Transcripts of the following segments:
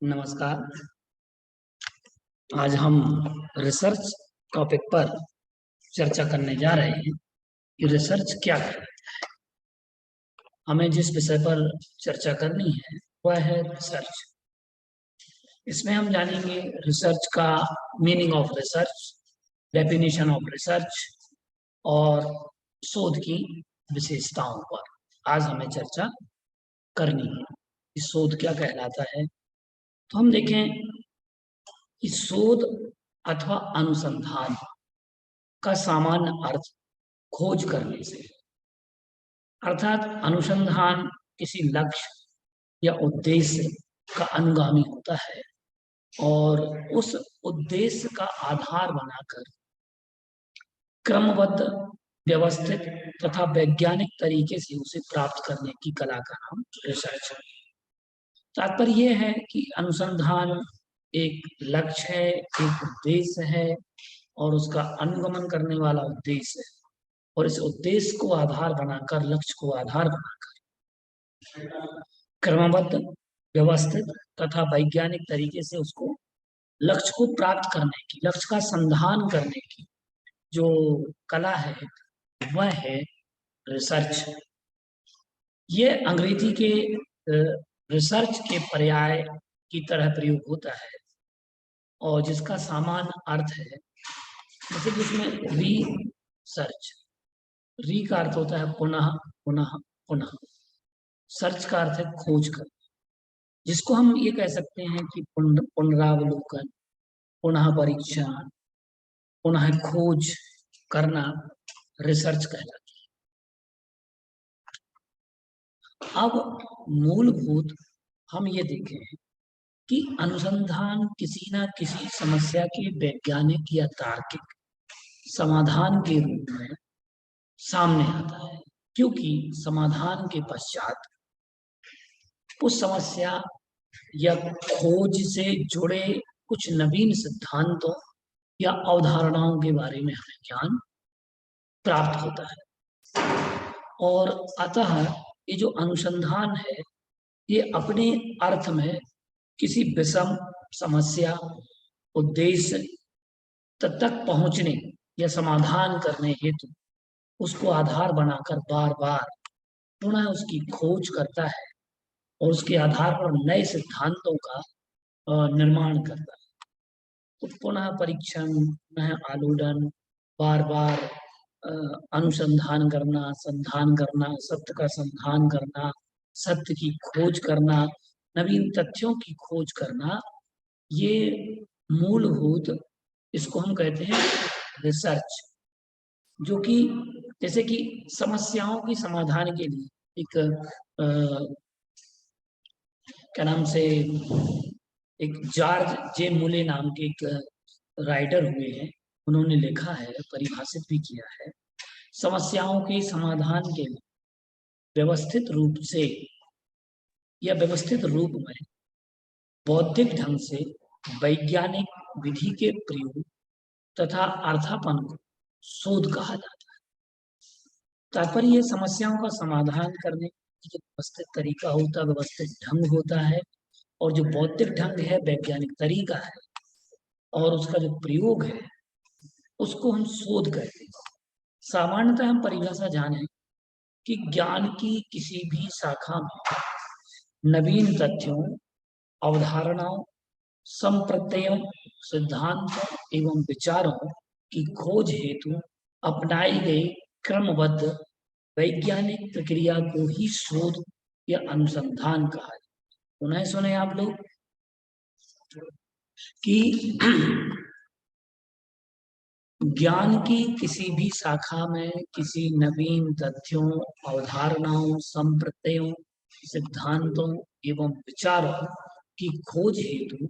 नमस्कार। आज हम रिसर्च टॉपिक पर चर्चा करने जा रहे हैं कि रिसर्च क्या है। हमें जिस विषय पर चर्चा करनी है वह है रिसर्च। इसमें हम जानेंगे रिसर्च का meaning of research, definition of research और शोध की विशेषताओं पर आज हमें चर्चा करनी है कि शोध क्या कहलाता है। तो हम देखें कि शोध अथवा अनुसंधान का सामान्य अर्थ खोज करने से, अर्थात अनुसंधान किसी लक्ष्य या उद्देश्य का अनुगामी होता है और उस उद्देश्य का आधार बनाकर क्रमबद्ध, व्यवस्थित तथा वैज्ञानिक तरीके से उसे प्राप्त करने की कला का नाम रिसर्च है। तात्पर्य यह है कि अनुसंधान एक लक्ष्य है, एक उद्देश्य है और उसका अनुगमन करने वाला उद्देश्य है और इस उद्देश्य को आधार बनाकर, लक्ष्य को आधार बनाकर क्रमबद्ध, व्यवस्थित तथा वैज्ञानिक तरीके से उसको लक्ष्य को प्राप्त करने की, लक्ष्य का संधान करने की जो कला है वह है रिसर्च। ये अंग्रेजी के रिसर्च के पर्याय की तरह प्रयोग होता है और जिसका सामान्य अर्थ है, जैसे जिसमें रिसर्च, री का अर्थ होता है पुनः पुनः पुनः, सर्च का अर्थ है खोज कर, जिसको हम ये कह सकते हैं कि पुनरावलोकन, पुनः परीक्षण, पुनः खोज करना रिसर्च कहलाती है। अब मूलभूत हम ये देखें कि अनुसंधान किसी न किसी समस्या के वैज्ञानिक या तार्किक समाधान के रूप में सामने आता है, क्योंकि समाधान के पश्चात उस समस्या या खोज से जुड़े कुछ नवीन सिद्धांतों या अवधारणाओं के बारे में हमें ज्ञान प्राप्त होता है। और अतः ये जो अनुसंधान है ये अपने अर्थ में किसी विषम समस्या, उद्देश्य तक पहुंचने या समाधान करने हेतु उसको आधार बनाकर बार बार पुनः उसकी खोज करता है और उसके आधार पर नए सिद्धांतों का निर्माण करता है। तो पुनः परीक्षण, पुनः आलोडन, बार बार अनुसंधान करना, संधान करना, सत्य का संधान करना, सत्य की खोज करना, नवीन तथ्यों की खोज करना, ये मूलभूत इसको हम कहते हैं रिसर्च। जो कि जैसे कि समस्याओं की समाधान के लिए एक क्या नाम से एक जॉर्ज जे मूले नाम के एक राइटर हुए हैं, उन्होंने लिखा है, परिभाषित भी किया है, समस्याओं के समाधान के लिए व्यवस्थित रूप से या व्यवस्थित रूप में बौद्धिक ढंग से वैज्ञानिक विधि के प्रयोग तथा अर्थापन को शोध कहा जाता है। तात्पर्य ये समस्याओं का समाधान करने की व्यवस्थित तरीका होता है, व्यवस्थित ढंग होता है, और जो बौद्धिक ढंग है, वैज्ञानिक तरीका है, और उसका जो प्रयोग है उसको हम शोध कहते हैं। सामान्यतः हम परिभाषा जाने कि ज्ञान की किसी भी शाखा में नवीन तथ्यों, अवधारणाओं, संप्रत्ययों, सिद्धांतों एवं विचारों की खोज हेतु अपनाई गई क्रमबद्ध वैज्ञानिक प्रक्रिया को ही शोध या अनुसंधान कहा है। पुनः सुने आप लोग कि ज्ञान की किसी भी शाखा में किसी नवीन तथ्यों, अवधारणाओं, संप्रत्ययों, सिद्धांतों एवं विचारों की खोज हेतु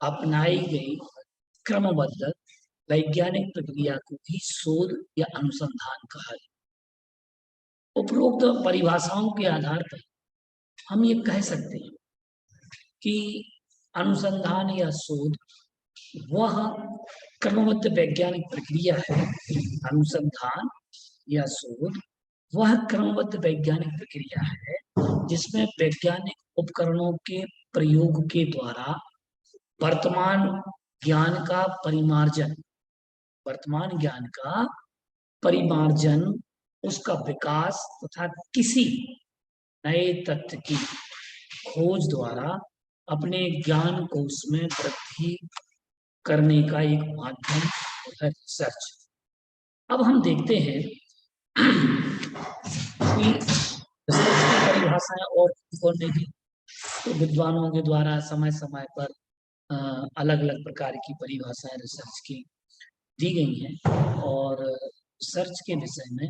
अपनाई गई क्रमबद्ध वैज्ञानिक प्रक्रिया को ही शोध या अनुसंधान कहा है। उपरोक्त परिभाषाओं के आधार पर हम ये कह सकते हैं कि अनुसंधान या शोध वह क्रमबद्ध वैज्ञानिक प्रक्रिया है। अनुसंधान या शोध वह क्रमबद्ध वैज्ञानिक प्रक्रिया है जिसमें वैज्ञानिक उपकरणों के प्रयोग के द्वारा वर्तमान ज्ञान का परिमार्जन, वर्तमान ज्ञान का परिमार्जन, उसका विकास तथा किसी नए तथ्य की खोज द्वारा अपने ज्ञान कोश में वृद्धि करने का एक माध्यम है रिसर्च। अब हम देखते हैं कि रिसर्च की परिभाषाएं और ने भी तो विद्वानों के द्वारा समय समय पर अलग अलग प्रकार की परिभाषाएं रिसर्च की दी गई हैं। और रिसर्च के विषय में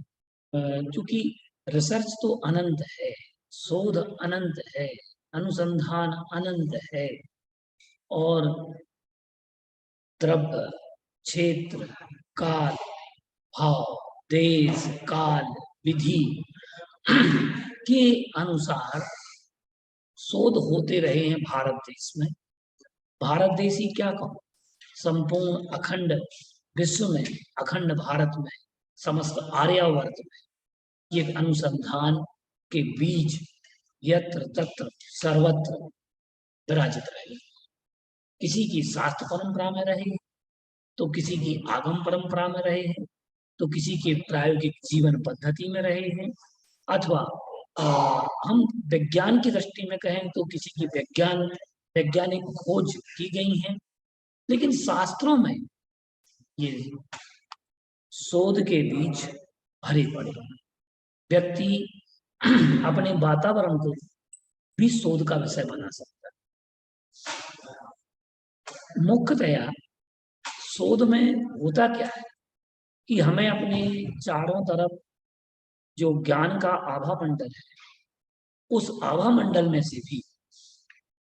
क्योंकि रिसर्च तो अनंत है, शोध अनंत है, अनुसंधान अनंत है, और द्रव्य, क्षेत्र, काल, भाव, देश, काल, विधि के अनुसार शोध होते रहे हैं भारत देश में। भारत देश ही क्या कहूं, संपूर्ण अखंड विश्व में, अखंड भारत में, समस्त आर्यावर्त में ये अनुसंधान के बीज यत्र तत्र सर्वत्र विराजित रहे। किसी की शास्त्र परंपरा में रहे, तो किसी की आगम परंपरा में रहे हैं, तो किसी के प्रायोगिक जीवन पद्धति में रहे हैं, अथवा हम विज्ञान की दृष्टि में कहें तो किसी की वैज्ञानिक खोज की गई है। लेकिन शास्त्रों में ये शोध के बीच भरे पड़े। व्यक्ति अपने वातावरण को भी शोध का विषय बना सकता है। मुख्यतया शोध में होता क्या है कि हमें अपने चारों तरफ जो ज्ञान का आभा मंडल है, उस आभा मंडल में से भी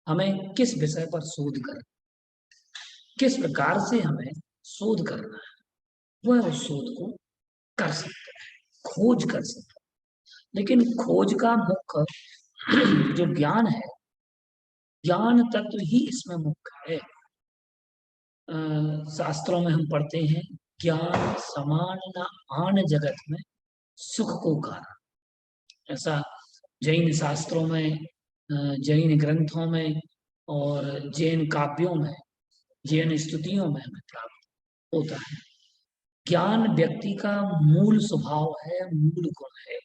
हमें किस विषय पर शोध करना, किस प्रकार से हमें शोध करना है, वह उस शोध को कर सकता है, खोज कर सकता है। लेकिन खोज का मुख्य जो ज्ञान है, ज्ञान तत्व ही इसमें मुख्य है। शास्त्रों में हम पढ़ते हैं, ज्ञान समान न आन जगत में सुख को कारण। ऐसा जैन शास्त्रों में, जैन ग्रंथों में और जैन काव्यों में, जैन स्तुतियों में हमें प्राप्त होता है। ज्ञान व्यक्ति का मूल स्वभाव है, मूल गुण है।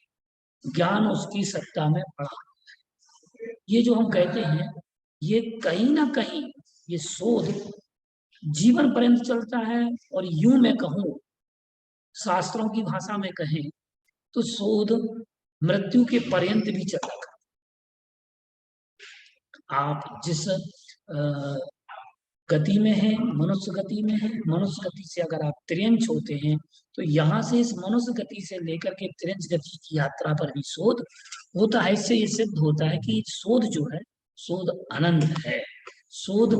ज्ञान उसकी सत्ता में पड़ा है। ये जो हम कहते हैं, ये कहीं ना कहीं ये शोध जीवन पर्यंत चलता है। और यूं मैं कहूं, शास्त्रों की भाषा में कहें तो शोध मृत्यु के पर्यंत भी चलेगा। आप जिस गति में है, मनुष्य गति में है, मनुष्य गति से अगर आप तिर्यंच होते हैं तो यहाँ से इस मनुष्य गति से लेकर के तिर्यंच गति की यात्रा पर भी शोध होता है। इससे ये सिद्ध होता है कि शोध जो है, शोध अनंत है। शोध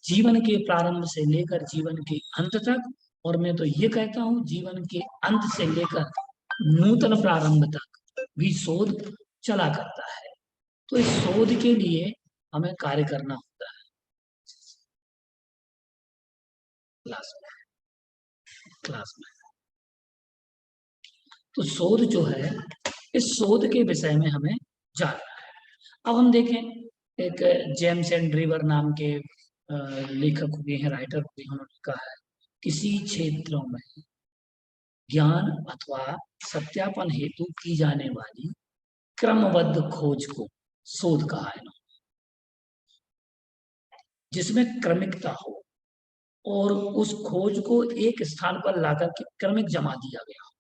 जीवन के प्रारंभ से लेकर जीवन के अंत तक, और मैं तो ये कहता हूँ जीवन के अंत से लेकर नूतन प्रारंभ तक भी शोध चला करता है। तो इस शोध के लिए हमें कार्य करना होता है। क्लास में तो शोध जो है, इस शोध के विषय में हमें जानना है। अब हम देखें, एक जेम्स एंड रीवर नाम के लेखक हुए हैं, राइटर हुए हैं, उन्होंने कहा है, किसी क्षेत्रों में ज्ञान अथवा सत्यापन हेतु की जाने वाली क्रमबद्ध खोज को शोध कहा है, जिसमें क्रमिकता हो और उस खोज को एक स्थान पर लाकर के क्रमिक जमा दिया गया हो,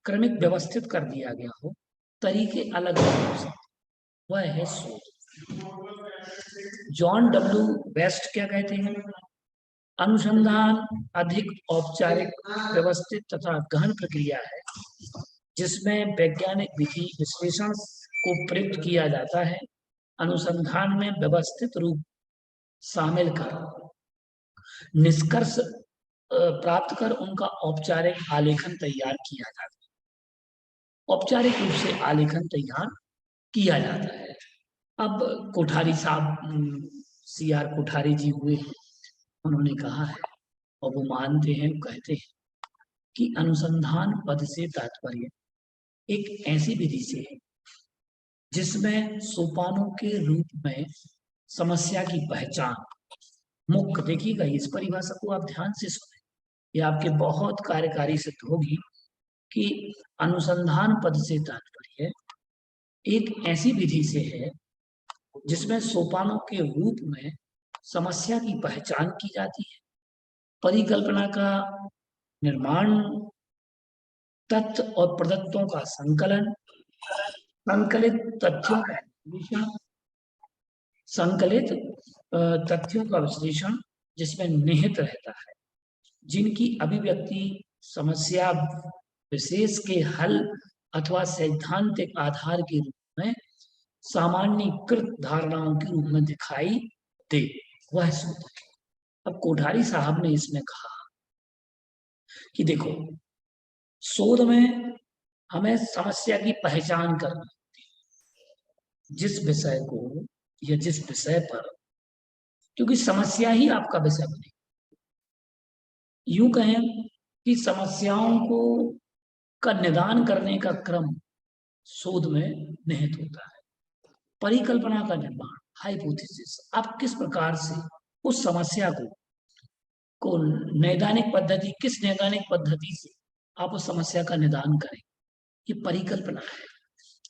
क्रमिक व्यवस्थित कर दिया गया हो, तरीके अलग अलग हो सकते, वह है शोध। जॉन डब्ल्यू वेस्ट क्या कहते हैं, अनुसंधान अधिक औपचारिक, व्यवस्थित तथा गहन प्रक्रिया है जिसमें वैज्ञानिक विधि विश्लेषण को प्रयुक्त किया जाता है। अनुसंधान में व्यवस्थित रूप शामिल कर निष्कर्ष प्राप्त कर उनका औपचारिक आलेखन तैयार किया जाता है। औपचारिक रूप से आलेखन तैयार किया जाता है। अब कोठारी साहब, सी.आर. कोठारी जी हुए हैं, उन्होंने कहा है और वो मानते हैं, कहते हैं कि अनुसंधान पद से तात्पर्य एक ऐसी विधि से है जिसमें सोपानों के रूप में समस्या की पहचान। मुख्य देखिएगा, इस परिभाषा को आप ध्यान से सुने, ये आपके बहुत कार्यकारी सिद्ध होगी कि अनुसंधान पद से तात्पर्य एक ऐसी विधि से है जिसमें सोपानों के रूप में समस्या की पहचान की जाती है, परिकल्पना का निर्माण, तथ्य और प्रदत्तों का संकलन, संकलित तथ्यों का विश्लेषण, संकलित तथ्यों का विश्लेषण जिसमें निहित रहता है, जिनकी अभिव्यक्ति समस्या विशेष के हल अथवा सैद्धांतिक आधार के रूप में सामान्यीकृत धारणाओं के रूप में दिखाई दे, वह शोध है। अब कोठारी साहब ने इसमें कहा कि देखो, शोध में हमें समस्या की पहचान करनी होती है, जिस विषय को या जिस विषय पर, क्योंकि समस्या ही आपका विषय बने। यूं कहें कि समस्याओं को का निदान करने का क्रम शोध में निहित होता है। परिकल्पना का निर्माण, हाइपोथेसिस, आप किस प्रकार से उस समस्या को नैदानिक पद्धति, किस नैदानिक पद्धति से आप उस समस्या का निदान करें, ये परिकल्पना है।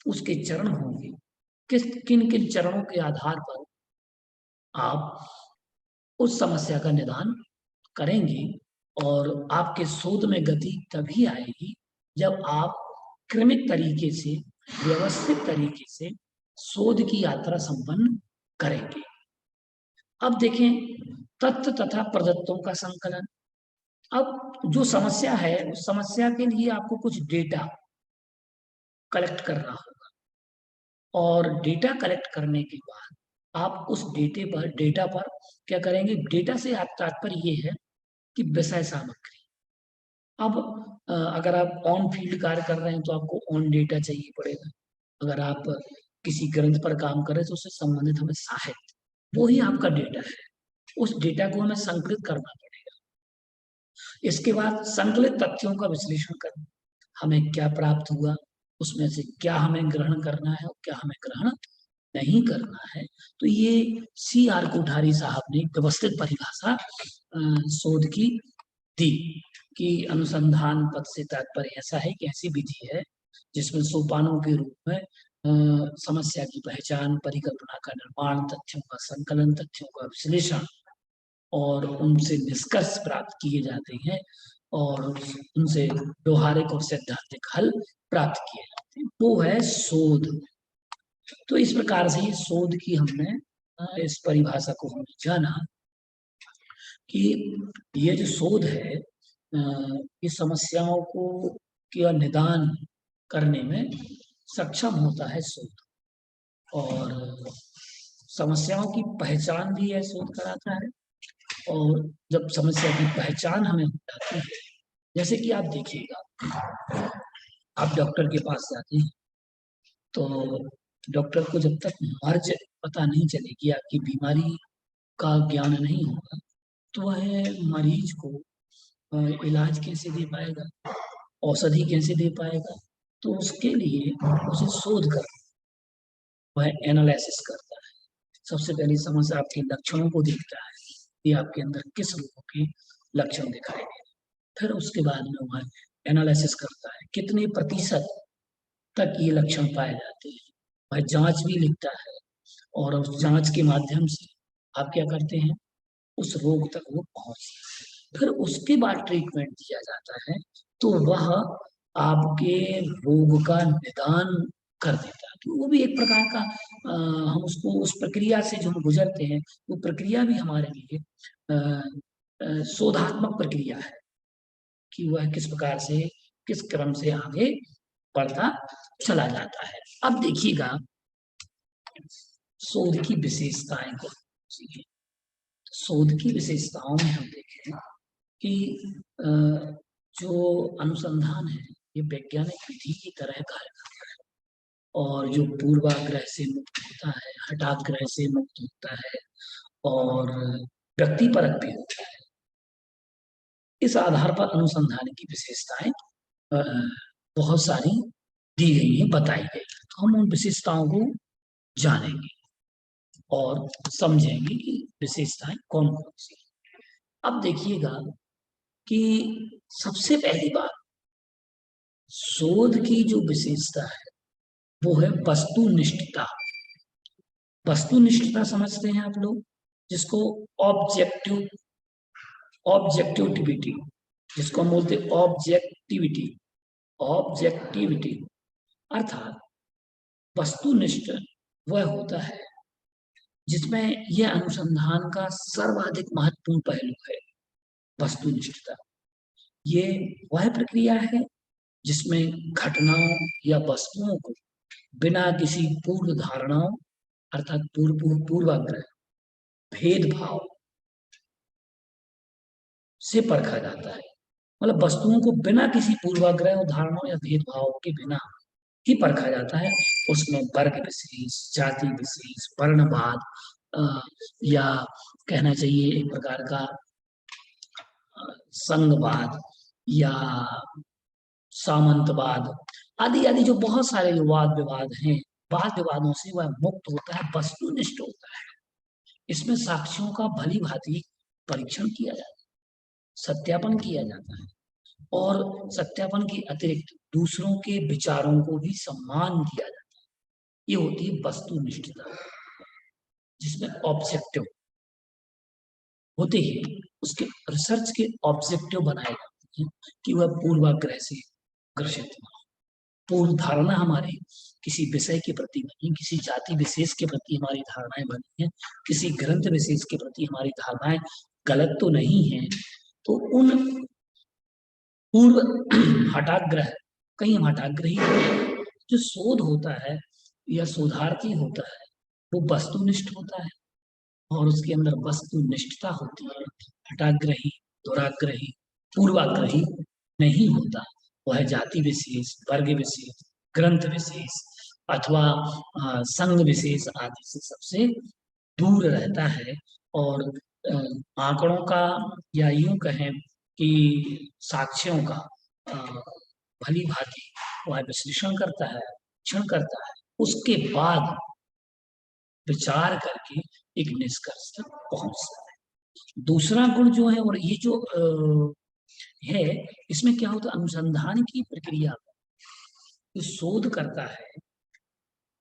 उसके चरण होंगे, किन किन चरणों के आधार पर आप उस समस्या का निदान करेंगे, और आपके शोध में गति तभी आएगी जब आप क्रमिक तरीके से, व्यवस्थित तरीके से शोध की यात्रा संपन्न करेंगे। अब देखें, तथ्य तथा प्रदत्तों का संकलन। अब जो समस्या है, उस समस्या के लिए आपको कुछ डेटा कलेक्ट करना होगा, और डेटा कलेक्ट करने के बाद आप उस डेटा पर क्या करेंगे? डेटा से तात्पर्य ये है कि विषय सामग्री। अब अगर आप ऑन फील्ड कार्य कर रहे हैं तो आपको ऑन डेटा चाहिए पड़ेगा। अगर आप किसी ग्रंथ पर काम कर रहे हैं तो उससे संबंधित हमें साहित्य, वो ही आपका डेटा है। उस डेटा को हमें संकलित करना पड़ेगा। इसके बाद संकलित तथ्यों का विश्लेषण करना, हमें क्या प्राप्त हुआ, उसमें से क्या हमें ग्रहण करना है और क्या हमें ग्रहण नहीं करना है। तो ये C.R. कोठारी साहब ने व्यवस्थित परिभाषा शोध की दी कि अनुसंधान पद से तात्पर्य ऐसा है कि ऐसी विधि है जिसमें सोपानों के रूप में समस्या की पहचान, परिकल्पना का निर्माण, तथ्यों का संकलन, तथ्यों का विश्लेषण और उनसे निष्कर्ष प्राप्त किए जाते हैं, और उनसे व्यवहारिक और सैद्धांतिक हल प्राप्त किए जाते हैं, वो है शोध। तो इस प्रकार से शोध की हमने इस परिभाषा को हमने जाना कि ये जो शोध है, ये समस्याओं को का निदान करने में सक्षम होता है शोध, और समस्याओं की पहचान भी यह शोध कराता है। और जब समस्या की पहचान हमें हो जाती है, जैसे कि आप देखिएगा, आप डॉक्टर के पास जाते हैं तो डॉक्टर को जब तक मर्ज पता नहीं चलेगी, आपकी बीमारी का ज्ञान नहीं होगा, तो वह मरीज को इलाज कैसे दे पाएगा, औषधि कैसे दे पाएगा। तो उसके लिए उसे शोध कर, वह एनालिसिस करता है। सबसे पहले समस्या आपके लक्षणों को देखता है कि आपके अंदर किस रोग के लक्षण दिखाई दे रहे हैं। फिर उसके बाद में वह एनालिसिस करता है कितने प्रतिशत तक ये लक्षण पाए जाते हैं। वह जांच भी लिखता है, और उस जांच के माध्यम से आप क्या करते हैं, उस रोग तक वो पहुंचते हैं। फिर उसके बाद ट्रीटमेंट दिया जाता है, तो वह आपके रोग का निदान कर देता है। तो वो भी एक प्रकार का हम उसको, उस प्रक्रिया से जो हम गुजरते हैं, वो प्रक्रिया भी हमारे लिए शोधात्मक प्रक्रिया है कि वह किस प्रकार से, किस क्रम से आगे बढ़ता चला जाता है। अब देखिएगा शोध की विशेषताएं को। शोध की विशेषताओं में हम देखें कि जो अनुसंधान है, ये वैज्ञानिक विधि की तरह कार्य करता है, और जो पूर्वाग्रह से मुक्त होता है, हठाग्रह से मुक्त होता है, और व्यक्तिपरक भी होता है। इस आधार पर अनुसंधान की विशेषताएं बहुत सारी दी गई हैं, बताई गई हैं। तो हम उन विशेषताओं को जानेंगे। और समझेंगे कि विशेषताएं कौन कौन सी हैं। अब देखिएगा कि सबसे पहली बात, शोध की जो विशेषता है वो है वस्तुनिष्ठता। वस्तुनिष्ठता समझते हैं आप लोग, जिसको ऑब्जेक्टिव ऑब्जेक्टिविटी, जिसको हम बोलते हैं ऑब्जेक्टिविटी। ऑब्जेक्टिविटी अर्थात वस्तुनिष्ठ वह होता है जिसमें यह अनुसंधान का सर्वाधिक महत्वपूर्ण पहलू है। वस्तुनिष्ठता ये वह प्रक्रिया है जिसमें घटनाओं या वस्तुओं को बिना किसी पूर्व धारणाओं अर्थात पूर्वाग्रह, भेदभाव से परखा जाता है। मतलब वस्तुओं को बिना किसी पूर्वाग्रह और धारणाओं या भेदभाव के बिना ही परखा जाता है। उसमें वर्ग विशेष, जाति विशेष, वर्णवाद या कहना चाहिए एक प्रकार का संघवाद या सामंतवाद आदि आदि जो बहुत सारे जो वाद विवाद हैं, वाद विवादों से वह मुक्त होता है, वस्तुनिष्ठ होता है। इसमें साक्ष्यों का भली भांति परीक्षण किया जाता है, सत्यापन किया जाता है और सत्यापन के अतिरिक्त दूसरों के विचारों को भी सम्मान दिया जाता है। ये होती है वस्तुनिष्ठता, जिसमें ऑब्जेक्टिव होते ही उसके रिसर्च के ऑब्जेक्टिव बनाए जाते हैं कि वह पूर्वाग्रह से ग्रसित ना हो। पूर्व धारणा हमारी किसी विषय के प्रति बनी, किसी जाति विशेष के प्रति हमारी धारणाएं बनी हैं, किसी ग्रंथ विशेष के प्रति हमारी धारणाएं गलत तो नहीं है, तो उन पूर्व हटाग्रह, कहीं हम हटाग्रही जो शोध होता है या शोधार्थी होता है वो वस्तुनिष्ठ होता है और उसके अंदर वस्तुनिष्ठता होती है। हटाग्रही, दुराग्रही, पूर्वाग्रही नहीं होता। वह जाति विशेष, वर्ग विशेष, ग्रंथ विशेष अथवा संघ विशेष आदि से सबसे दूर रहता है और आंकड़ों का या यूं कहें कि साक्ष्यों का भली भांति वह विश्लेषण करता है, परीक्षण करता है, उसके बाद विचार करके एक निष्कर्ष तक पहुंचता है। दूसरा गुण जो है, और ये जो है, इसमें क्या होता है, अनुसंधान की प्रक्रिया जो शोध करता है,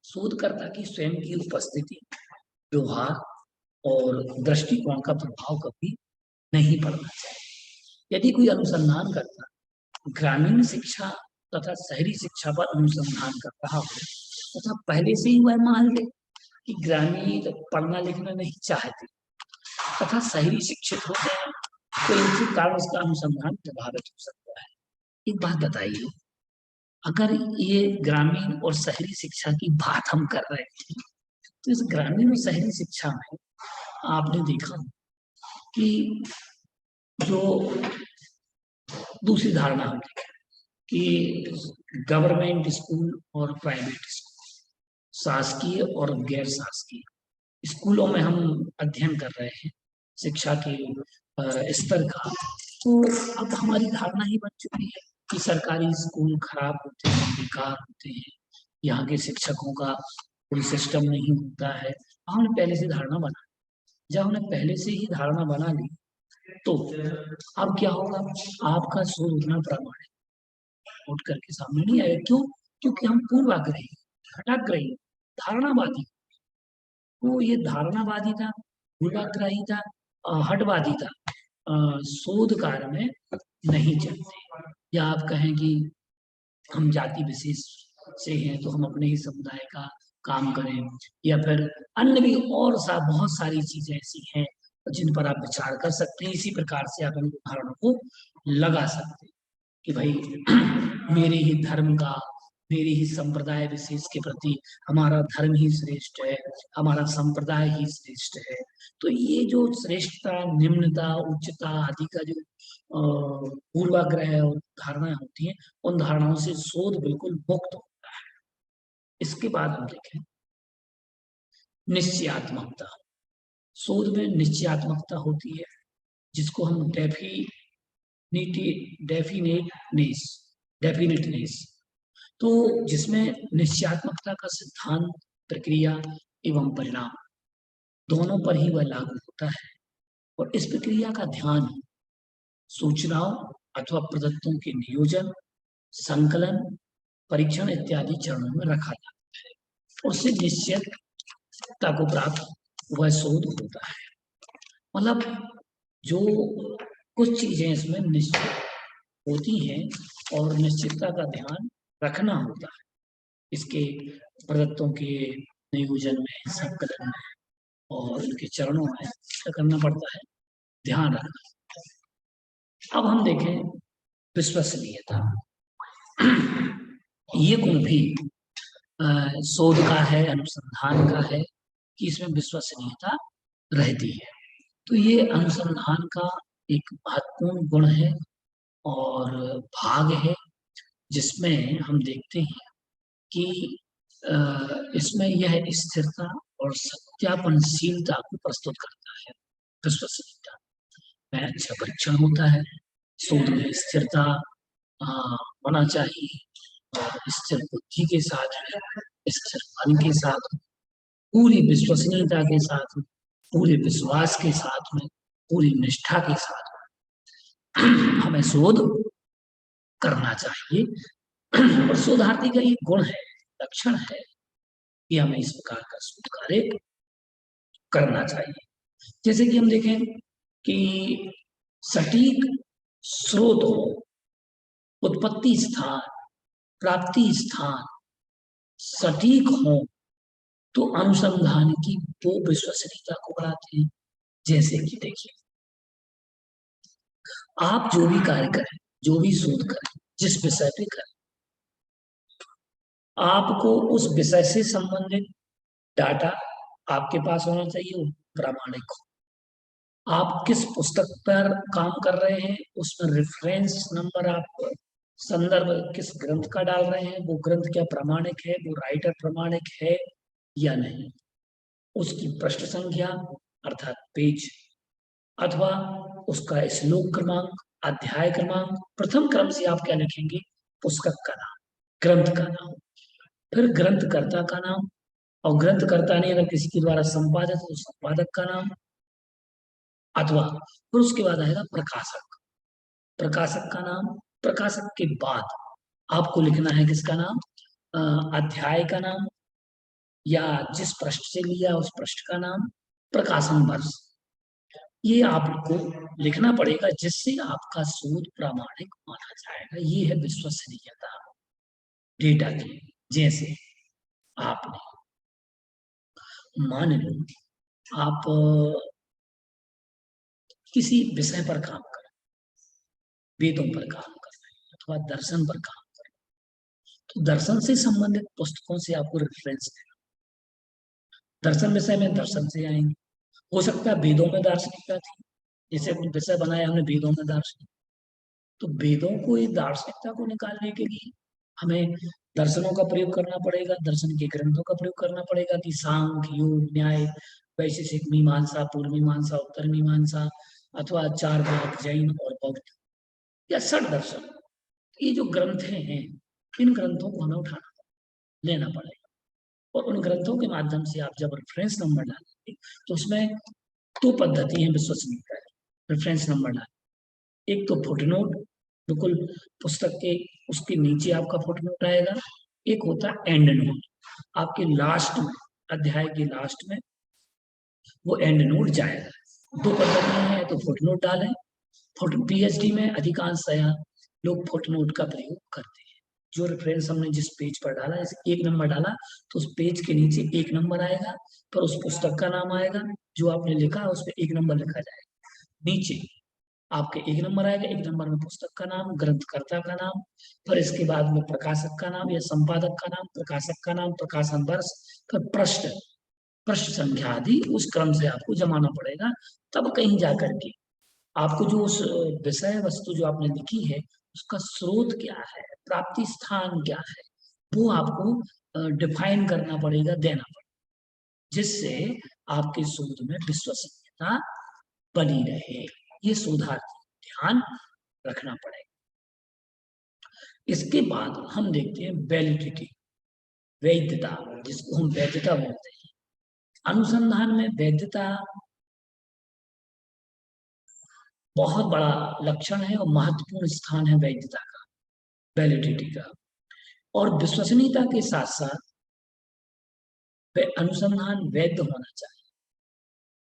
शोधकर्ता की स्वयं की उपस्थिति, व्यवहार और दृष्टिकोण का प्रभाव कभी नहीं पड़ना चाहिए। यदि कोई अनुसंधान करता ग्रामीण शिक्षा तथा शहरी शिक्षा पर अनुसंधान कर रहा हो तथा पहले से ही वह मान ले कि ग्रामीण पढ़ना लिखना नहीं चाहते तथा शहरी शिक्षित होते हैं, तो इनके कारण उसका अनुसंधान प्रभावित हो सकता है। एक बात बताइए, अगर ये ग्रामीण और शहरी शिक्षा की बात हम कर रहे हैं तो इस ग्रामीण और शहरी शिक्षा में आपने देखा कि जो दूसरी धारणा होती है कि गवर्नमेंट स्कूल और प्राइवेट स्कूल, शासकीय और गैर शासकीय स्कूलों में हम अध्ययन कर रहे हैं शिक्षा के स्तर का, तो अब हमारी धारणा ही बन चुकी है कि सरकारी स्कूल खराब होते हैं, बेकार होते हैं, यहाँ के शिक्षकों का कोई सिस्टम नहीं होता है। हमने पहले से धारणा बना, जब हमने पहले से ही धारणा बना ली तो अब क्या होगा, आपका शोध उतना प्रामाणिक उठ करके सामने नहीं आएगा। क्यों? क्योंकि हम पूर्वाग्रही, हटाग्रही, धारणावादी, तो ये धारणावादी था, पूर्वाग्रही था, हटवादी था, शोध कार्य में नहीं चलते। या आप कहें कि हम जाति विशेष से हैं तो हम अपने ही समुदाय का काम करें, या फिर अन्य भी और बहुत सारी चीजें ऐसी हैं जिन पर आप विचार कर सकते हैं। इसी प्रकार से आप इन उदाहरणों को लगा सकते हैं कि भाई मेरे ही धर्म का, मेरे ही संप्रदाय विशेष के प्रति हमारा धर्म ही श्रेष्ठ है, हमारा संप्रदाय ही श्रेष्ठ है। तो ये जो श्रेष्ठता, निम्नता, उच्चता आदि का जो पूर्वाग्रह और धारणाएं होती हैं, उन धारणाओं से शोध बिल्कुल मुक्त होता है। इसके बाद हम देखें निश्चयात्मकता। शोध में निश्चयात्मकता होती है जिसको हम डेफिनेटनेस, तो जिसमें निश्चयात्मकता का सिद्धांत, प्रक्रिया एवं परिणाम दोनों पर ही वह लागू होता है और इस प्रक्रिया का ध्यान सूचनाओं अथवा प्रदत्तों के नियोजन, संकलन, परीक्षण इत्यादि चरणों में रखा जाता है। उससे निश्चितता को प्राप्त वह शोध होता है। मतलब जो कुछ चीजें इसमें निश्चित होती हैं और निश्चितता का ध्यान रखना होता है इसके प्रदत्तों के नियोजन में, संकलन में और इनके चरणों में क्या करना पड़ता है, ध्यान रखना। अब हम देखें विश्वसनीयता। ये गुण भी शोध का है, अनुसंधान का है कि इसमें विश्वसनीयता रहती है। तो ये अनुसंधान का एक महत्वपूर्ण गुण है और भाग है जिसमें हम देखते हैं कि इसमें यह स्थिरता और सत्यापनशीलता को प्रस्तुत करता है। विश्वसनीयता में अच्छा परीक्षण होता है, शोध में स्थिरता होना चाहिए और स्थिर बुद्धि के साथ में, स्थिर मन के साथ, पूरी विश्वसनीयता के साथ, पूरे विश्वास के साथ में, पूरी निष्ठा के साथ हमें शोध करना चाहिए। और शोधार्थी का ये गुण है, लक्षण है कि हमें इस प्रकार का शोध कार्य करना चाहिए। जैसे कि हम देखें कि सटीक स्रोत हो, उत्पत्ति स्थान, प्राप्ति स्थान सटीक हो तो अनुसंधान की वो विश्वसनीयता को बढ़ाते हैं। जैसे कि देखिए, आप जो भी कार्य करें, जो भी शोध करें, जिस विषय पे करें, आपको उस विषय से संबंधित डाटा आपके पास होना चाहिए, वो प्रामाणिक हो। आप किस पुस्तक पर काम कर रहे हैं, उसमें रेफरेंस नंबर, आप संदर्भ किस ग्रंथ का डाल रहे हैं, वो ग्रंथ क्या प्रामाणिक है, वो राइटर प्रामाणिक है या नहीं, उसकी पृष्ठ संख्या अर्थात पेज अथवा उसका श्लोक क्रमांक, अध्याय क्रमांक, प्रथम क्रम से आप क्या लिखेंगे, पुस्तक का नाम, ग्रंथ का नाम, फिर ग्रंथकर्ता का नाम, और ग्रंथकर्ता ने अगर किसी के द्वारा संपादित तो संपादक का नाम, अथवा फिर उसके बाद आएगा प्रकाशक, प्रकाशक का नाम। प्रकाशक के बाद आपको लिखना है किसका नाम, अध्याय का नाम या जिस पृष्ठ से लिया उस पृष्ठ का नाम, प्रकाशन वर्ष, ये आपको लिखना पड़ेगा जिससे आपका शोध प्रामाणिक माना जाएगा। ये है विश्वसनीयता डेटा की। जैसे आपने मान लो आप किसी विषय पर काम कर, वेदों पर काम कर रहे हैं अथवा दर्शन पर काम कर रहे हैं, तो दर्शन से संबंधित पुस्तकों से आपको रेफरेंस देना। दर्शन विषय में दर्शन से आएंगे, हो सकता है वेदों में दार्शनिकता थी, जैसे विषय बनाया हमने वेदों में दार्शनिक, तो वेदों को इस दार्शनिकता को निकालने के लिए हमें दर्शनों का प्रयोग करना पड़ेगा, दर्शन के ग्रंथों का प्रयोग करना पड़ेगा कि सांख्य, योग, न्याय, वैशेषिक मीमांसा, पूर्व मीमांसा, उत्तर मीमांसा, अथवा चार वाक, जैन और बौद्ध या षट दर्शन, ये जो ग्रंथ हैं, इन ग्रंथों को हमें उठाना लेना पड़ेगा। और उन ग्रंथों के माध्यम से आप जब रेफरेंस नंबर डालेंगे तो उसमें दो पद्धति है विश्वसनीयता है रेफरेंस नंबर डालने। एक तो फुटनोट, बिल्कुल पुस्तक के उसके नीचे आपका फुटनोट आएगा। एक होता है एंड नोट, आपके लास्ट में, अध्याय के लास्ट में वो एंड नोट जाएगा। दो पद्धतियां हैं, तो फुटनोट डालें, पीएचडी में अधिकांशतः लोग फुटनोट का प्रयोग करते हैं। जो रेफरेंस हमने जिस पेज पर डाला, जैसे एक नंबर डाला तो उस पेज के नीचे एक नंबर आएगा, फिर उस पुस्तक का नाम आएगा, जो आपने लिखा है उस पर एक नंबर लिखा जाएगा। नीचे आपके एक नंबर आएगा, एक नंबर में पुस्तक का नाम, ग्रंथकर्ता का नाम, फिर इसके बाद में प्रकाशक का नाम या संपादक का नाम, प्रकाशक का नाम, प्रकाशन वर्ष, फिर पृष्ठ, पृष्ठ संख्या आदि उस क्रम से आपको जमाना पड़ेगा। तब कहीं जाकर के आपको जो उस विषय वस्तु जो आपने लिखी है उसका स्रोत क्या है, प्राप्ति स्थान क्या है, वो आपको डिफाइन करना पड़ेगा, देना पड़ेगा, जिससे आपके शोध में विश्वसनीयता बनी रहे। ये शोधार्थी ध्यान रखना पड़ेगा। इसके बाद हम देखते हैं वैलिडिटी, वैधता, जिसको हम वैधता बोलते हैं। अनुसंधान में वैधता बहुत बड़ा लक्षण है और महत्वपूर्ण स्थान है वैधता का, वैलिडिटी का। और विश्वसनीयता के साथ साथ वह अनुसंधान वैध होना चाहिए।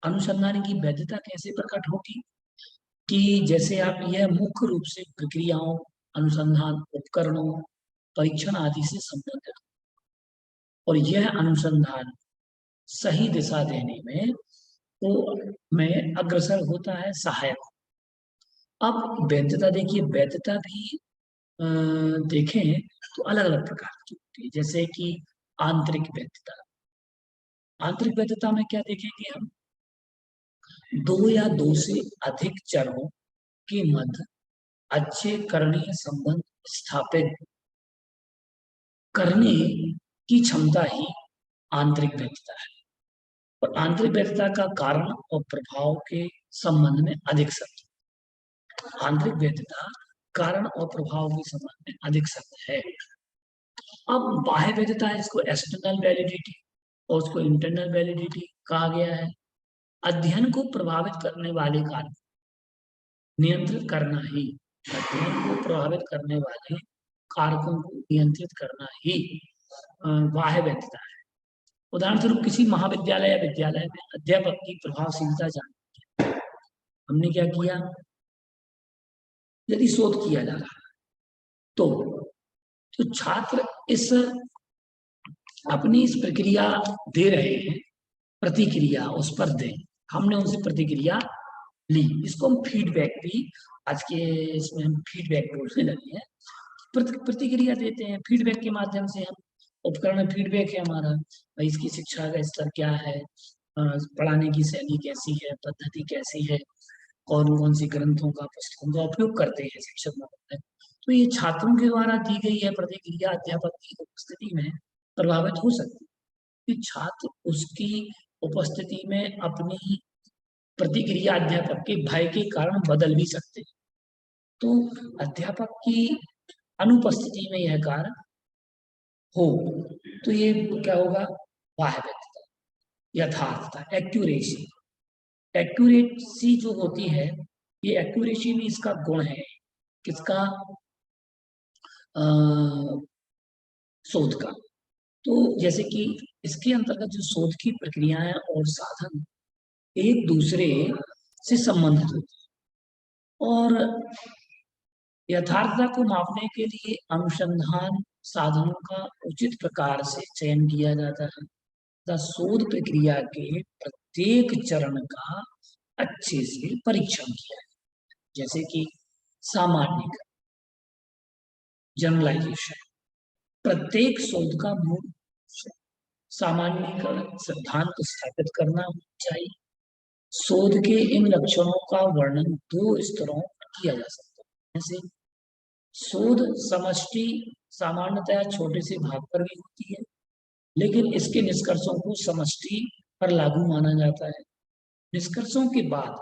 अनुसंधान की वैधता कैसे प्रकट होगी कि जैसे आप यह मुख्य रूप से प्रक्रियाओं, अनुसंधान उपकरणों, परीक्षण आदि से संबंधित, और यह अनुसंधान सही दिशा देने में अग्रसर होता है, सहायक। अब वैधता देखिए, वैधता भी देखें तो अलग अलग प्रकार की होती है, जैसे कि आंतरिक वैधता। आंतरिक वैधता में क्या देखेंगे हम, दो या दो से अधिक चरों के मध्य अच्छे करणीय संबंध स्थापित करने की क्षमता ही आंतरिक वैधता है। और आंतरिक वैधता का कारण और प्रभाव के संबंध में अधिक सत्य। आंतरिक वैधता कारण और प्रभाव के संबंध में अधिक सत्य है। अब बाह्य वैधता है, इसको एक्सटर्नल वैलिडिटी और उसको इंटरनल वैलिडिटी कहा गया है। अध्ययन को प्रभावित करने वाले कारक नियंत्रित करना ही, अध्ययन को प्रभावित करने वाले कारकों को नियंत्रित करना ही बाह्य वैधता है। उदाहरण स्वरूप किसी महाविद्यालय या विद्यालय में अध्यापक की प्रभावशीलता जाननी है। हमने क्या किया, यदि शोध किया जा रहा है तो छात्र अपनी इस प्रक्रिया दे रहे हैं, प्रतिक्रिया उस पर दें। हमने उनसे प्रतिक्रिया ली, इसको हम फीडबैक भी आज के इसमें हम फीडबैक बोलने लगे हैं। प्रतिक्रिया देते हैं, फीडबैक के माध्यम से हम, उपकरण फीडबैक है हमारा, भाई इसकी शिक्षा का स्तर क्या है, पढ़ाने की शैली कैसी है, पद्धति कैसी है, कौन कौन सी ग्रंथों का, पुस्तकों का उपयोग करते हैं शिक्षक महोदय। तो ये छात्रों के द्वारा दी गई है प्रतिक्रिया अध्यापक की उपस्थिति में प्रभावित हो सकती है कि छात्र उसकी उपस्थिति में अपनी प्रतिक्रिया अध्यापक के भय के कारण बदल भी सकते हैं। तो अध्यापक की अनुपस्थिति में यह कार्य हो तो ये क्या होगा, बाह्य वैधता। यथार्थता, एक्यूरेसी। एक्यूरेसी जो होती है, ये एक्यूरेसी भी इसका गुण है, किसका, शोध का। तो जैसे कि इसके अंतर्गत जो शोध की प्रक्रियाएं और साधन एक दूसरे से संबंधित होते हैं, और यथार्थता को मापने के लिए अनुसंधान साधनों का उचित प्रकार से चयन किया जाता है तथा शोध प्रक्रिया के प्रत्येक चरण का अच्छे से परीक्षण किया है। जैसे कि सामान्यीकरण, जनरलाइजेशन, प्रत्येक शोध का मूल सामान्यीकरण सिद्धांत स्थापित करना चाहिए। शोध के इन लक्षणों का वर्णन दो स्तरों पर किया जा सकता है। जैसे शोध समष्टि सामान्यतया छोटे से भाग पर भी होती है, लेकिन इसके निष्कर्षों को समष्टि पर लागू माना जाता है। निष्कर्षों के बाद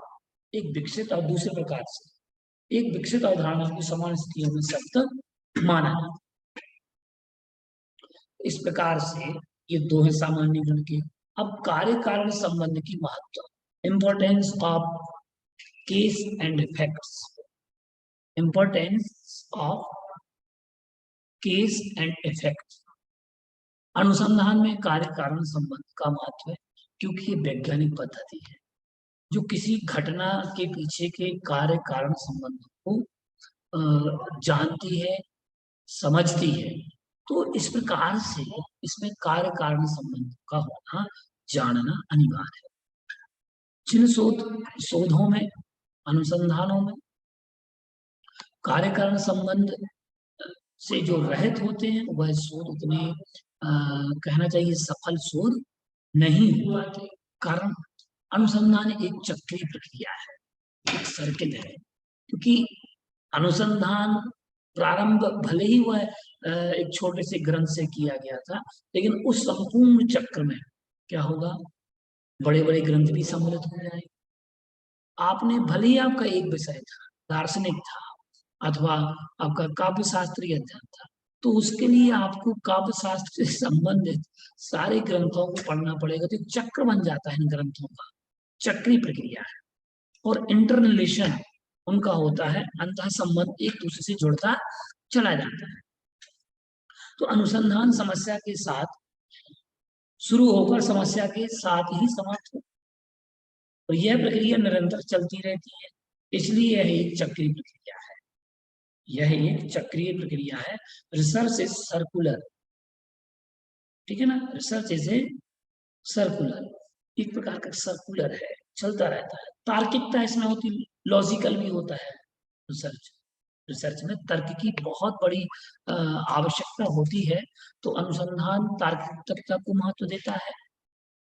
एक विकसित और दूसरे प्रकार से एक विकसित अवधारणा को समान स्थितियों में सत्य माना जाता है। इस प्रकार से ये दो है सामान्यीकरण के। अब कार्य कारण संबंध की महत्व, importance of cause and effects, importance of cause and effect. अनुसंधान में कार्य कारण संबंध का महत्व है, क्योंकि ये वैज्ञानिक पद्धति है जो किसी घटना के पीछे के कार्य कारण संबंध को जानती है, समझती है। तो इस प्रकार से इसमें कार्य कारण संबंध का होना, जानना अनिवार्य है। जिन शोधों में, अनुसंधानों में कार्य कारण संबंध से जो रहित होते हैं, वह शोध उतने कहना चाहिए सफल शोध नहीं हो पाते। कारण अनुसंधान एक चक्रीय प्रक्रिया है, एक सर्किल है, क्योंकि अनुसंधान प्रारंभ भले ही वह एक छोटे से ग्रंथ से किया गया था, लेकिन उस संपूर्ण चक्र में क्या होगा, बड़े बड़े ग्रंथ भी सम्मिलित हो जाएंगे। आपने भले ही आपका एक विषय था, दार्शनिक था, अथवा आपका काव्य शास्त्रीय अध्ययन था, तो उसके लिए आपको काव्य शास्त्र से संबंधित सारे ग्रंथों को पढ़ना पड़ेगा, तो चक्र बन जाता है इन ग्रंथों का, चक्रीय प्रक्रिया है। और इंटररिलेशन उनका होता है, अंतः संबंध एक दूसरे से जुड़ता चला जाता है। तो अनुसंधान समस्या के साथ शुरू होकर समस्या के साथ ही समाप्त हो, और यह प्रक्रिया निरंतर चलती रहती है, इसलिए यह एक चक्रीय प्रक्रिया है। यह एक चक्रीय प्रक्रिया है। रिसर्च इज सर्कुलर, ठीक है ना, रिसर्च इज ए सर्कुलर, एक प्रकार का सर्कुलर है, चलता रहता है। तार्किकता इसमें होती, लॉजिकल भी होता है रिसर्च। रिसर्च में तर्क की बहुत बड़ी आवश्यकता होती है, तो अनुसंधान तार्किकता को महत्व देता है,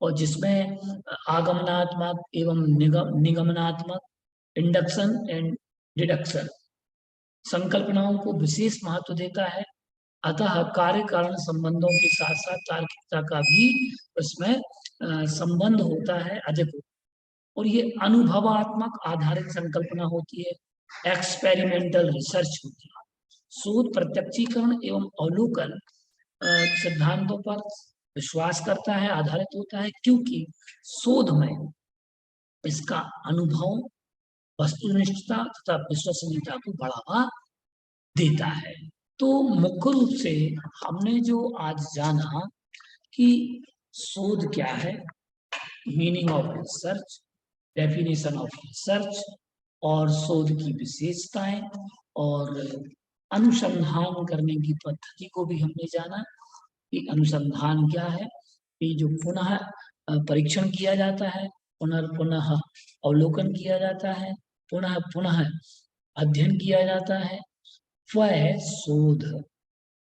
और जिसमें आगमनात्मक एवं निगमनात्मक, इंडक्शन एंड डिडक्शन संकल्पनाओं को विशेष महत्व देता है। अतः कार्य कारण संबंधों के साथ साथ तार्किकता का भी उसमें संबंध होता है अधिक, और ये अनुभवात्मक आधारित संकल्पना होती है, एक्सपेरिमेंटल रिसर्च होती है। शोध प्रत्यक्षीकरण एवं अवलोकन सिद्धांतों पर विश्वास करता है, आधारित होता है, क्योंकि शोध में इसका अनुभव, वस्तुनिष्ठता तथा विश्वसनीयता को बढ़ावा देता है। तो मुख्य रूप से हमने जो आज जाना कि शोध क्या है, meaning of research, definition of research, और शोध की विशेषताएं, और अनुसंधान करने की पद्धति को भी हमने जाना कि अनुसंधान क्या है, कि जो पुनः परीक्षण किया जाता है, पुनः अवलोकन किया जाता है, पुनः पुनः अध्ययन किया जाता है, वह शोध,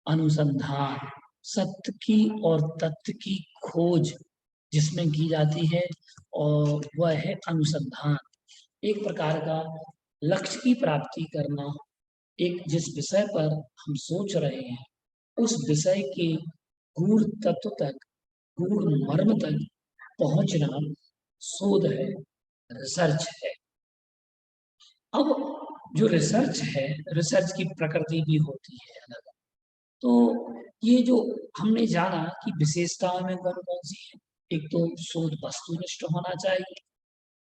अनुसंधान, सत्य की और तथ्य की खोज जिसमें की जाती है, और वह है अनुसंधान। एक प्रकार का लक्ष्य की प्राप्ति करना, एक जिस विषय पर हम सोच रहे हैं उस विषय के गूढ़ तत्व तक, गूढ़ मर्म तक पहुंचना शोध है, रिसर्च है। अब जो रिसर्च है, रिसर्च की प्रकृति भी होती है अलग। तो ये जो हमने जाना कि विशेषताओं में कौन कौन सी है, एक तो शोध वस्तुनिष्ठ होना चाहिए,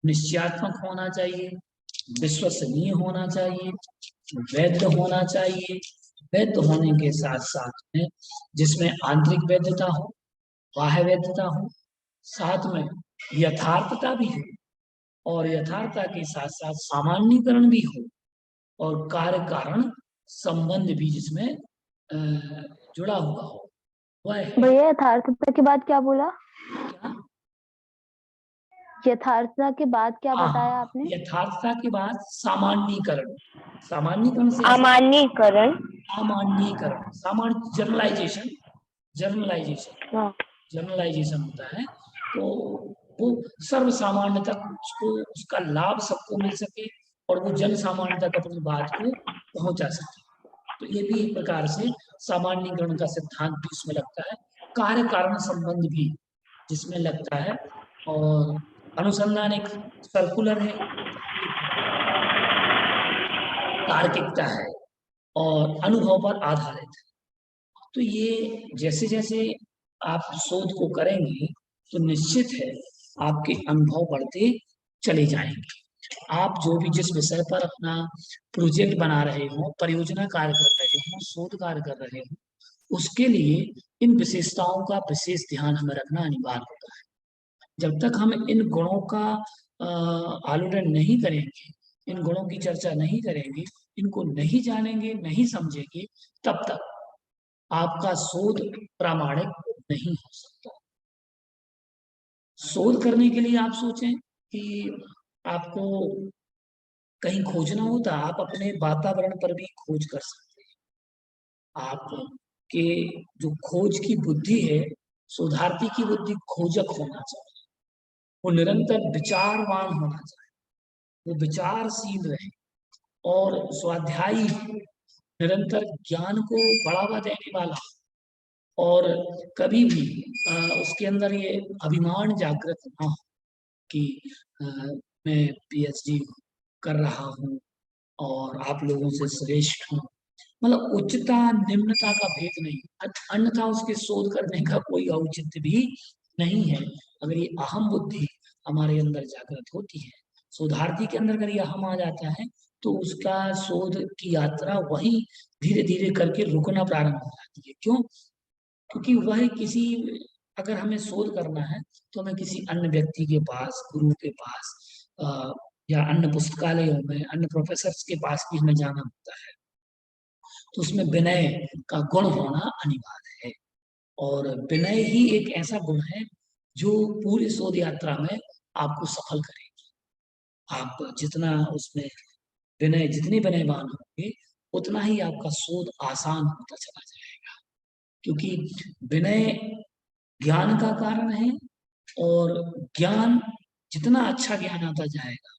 निश्चयात्मक होना चाहिए, विश्वसनीय होना चाहिए, वैध होना चाहिए। वैध होने के साथ साथ में जिसमें आंतरिक वैधता हो, बाह्य वैधता हो, साथ में यथार्थता भी हो, और यथार्थता के साथ साथ सामान्यीकरण भी हो, और कार्य कारण संबंध भी जिसमें जुड़ा हुआ हो, वह है। भैया यथार्थता के बाद क्या बोला? क्या? यथार्थता के बाद क्या बताया आपने? यथार्थता के बाद सामान्यीकरण, सामान्यीकरण से अमान्यीकरण, सामान्यीकरण, सामान्य जर्नलाइजेशन, जर्नलाइजेशन, हाँ। जर्नलाइजेशन होता है। तो वो सर्व सामान्य तक उसको, उसका लाभ सबको मिल सके, और वो जन सामान्य तक अपनी बात को पहुंचा सके। तो ये भी एक प्रकार से सामान्यीकरण का सिद्धांत भी इसमें लगता है, कार्य कारण संबंध भी जिसमें लगता है, और अनुसंधान एक सर्कुलर है, तार्किकता है, और अनुभव पर आधारित है। तो ये जैसे जैसे आप शोध को करेंगे तो निश्चित है आपके अनुभव बढ़ते चले जाएंगे। आप जो भी जिस विषय पर अपना प्रोजेक्ट बना रहे हो, परियोजना कार्य कर रहे हो, शोध कार्य कर रहे हो, उसके लिए इन विशेषताओं का विशेष ध्यान हमें रखना अनिवार्य होता है। जब तक हम इन गुणों का आलोड़न नहीं करेंगे, इन गुणों की चर्चा नहीं करेंगे, इनको नहीं जानेंगे, नहीं समझेंगे, तब तक आपका शोध प्रामाणिक नहीं हो सकता। शोध करने के लिए आप सोचें कि आपको कहीं खोजना होता, आप अपने वातावरण पर भी खोज कर सकते हैं। आपके जो खोज की बुद्धि है, शोधार्थी की बुद्धि खोजक होना चाहिए, वो निरंतर विचारवान होना चाहिए, वो विचारशील रहे, और स्वाध्यायी, निरंतर ज्ञान को बढ़ावा देने वाला, और कभी भी उसके अंदर ये अभिमान जागृत ना हो कि मैं पीएचडी कर रहा हूँ और आप लोगों से श्रेष्ठ हूँ। मतलब उच्चता निम्नता का भेद नहीं, अन्यथा उसके शोध करने का कोई औचित्य भी नहीं है। अगर ये अहम बुद्धि हमारे अंदर जागृत होती है, शोधार्थी के अंदर अगर ये अहम आ जाता है, तो उसका शोध की यात्रा वही धीरे धीरे करके रुकना प्रारंभ हो जाती है। क्यों? क्योंकि वह किसी, अगर हमें शोध करना है तो हमें किसी अन्य व्यक्ति के पास, गुरु के पास, या अन्य पुस्तकालयों में अन्य प्रोफेसर्स के पास भी हमें जाना होता है। तो उसमें विनय का गुण होना अनिवार्य है, और विनय ही एक ऐसा गुण है जो पूरी शोध यात्रा में आपको सफल करेगी। आप जितना उसमें विनय, जितने विनयवान होंगे, उतना ही आपका शोध आसान होता चला जाएगा। क्योंकि विनय ज्ञान का कारण है, और ज्ञान, जितना अच्छा ज्ञान आता जाएगा,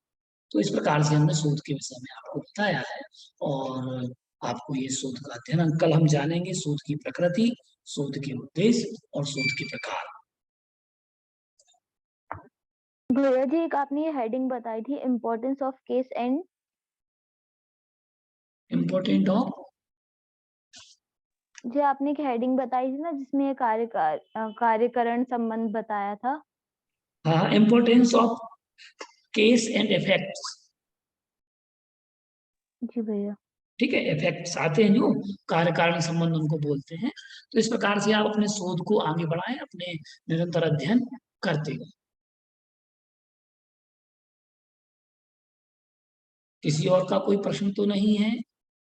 तो इस प्रकार से हमने शोध के विषय में आपको बताया है। और आपको ये शोध का अध्ययन, कल हम जानेंगे शोध की प्रकृति, शोध के उद्देश्य और शोध के प्रकार। भैया जी, एक आपने ये हेडिंग बताई थी, importance of cause and important of, जो आपने एक हेडिंग बताई थी ना, जिसमें ये कार्यकरण संबंध बताया था। हाँ, importance of cause and effects. जी भैया। ठीक है, इफेक्ट्स आते हैं जो कार्य कारण संबंध, उनको बोलते हैं। तो इस प्रकार से आप अपने शोध को आगे बढ़ाएं, अपने निरंतर अध्ययन करते गए। किसी और का कोई प्रश्न तो नहीं है?